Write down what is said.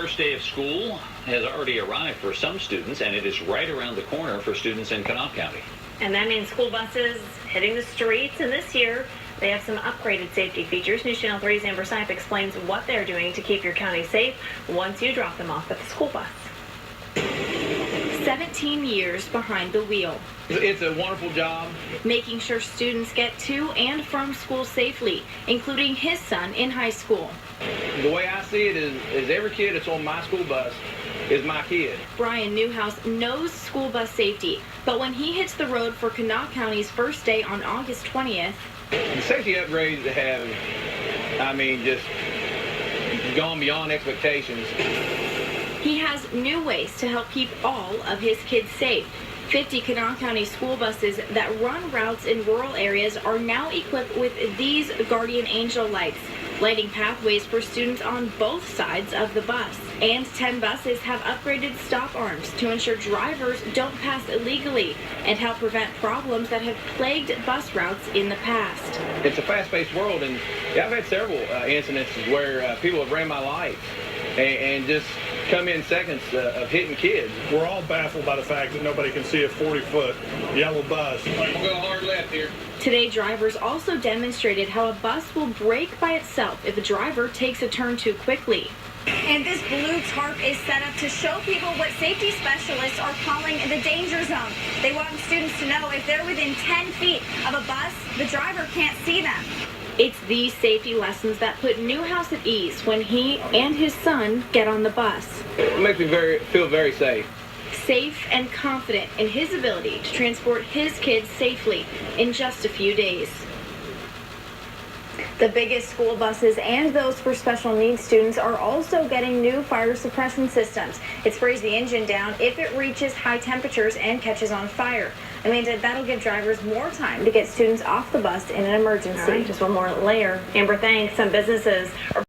First day of school has already arrived for some students, and it is right around the corner for students in Kanawha County. And that means school buses hitting the streets, and this year they have some upgraded safety features. News Channel 3's Amber Sipe explains what they're doing to keep your county safe once you drop them off at the school bus. 17 years behind the wheel. It's a wonderful job. Making sure students get to and from school safely, including his son in high school. The way I see it is every kid that's on my school bus is my kid. Brian Newhouse knows school bus safety, but when he hits the road for Kanawha County's first day on August 20th, The safety upgrades have, just gone beyond expectations. he has new ways to help keep all of his kids safe. 50 Kanawha County school buses that run routes in rural areas are now equipped with these Gardian Angel lights, lighting pathways for students on both sides of the bus. And 10 buses have upgraded stop arms to ensure drivers don't pass illegally and help prevent problems that have plagued bus routes in the past. It's a fast-paced world, and I've had several incidences where people have ran my lights and just come in seconds of hitting kids. We're all baffled by the fact that nobody can see a 40-foot yellow bus. We'll go hard left here. Today, drivers also demonstrated how a bus will brake by itself if a driver takes a turn too quickly. And this blue tarp is set up to show people what safety specialists are calling the danger zone. They want students to know if they're within 10 feet of a bus, the driver can't see them. It's these safety lessons that put Newhouse at ease when he and his son get on the bus. It makes me feel very safe. Safe and confident in his ability to transport his kids safely in just a few days. The biggest school buses and those for special needs students are also getting new fire suppression systems. It sprays the engine down if it reaches high temperatures and catches on fire. I mean, that'll give drivers more time to get students off the bus in an emergency. All right, just one more layer. Amber, thanks. Some businesses are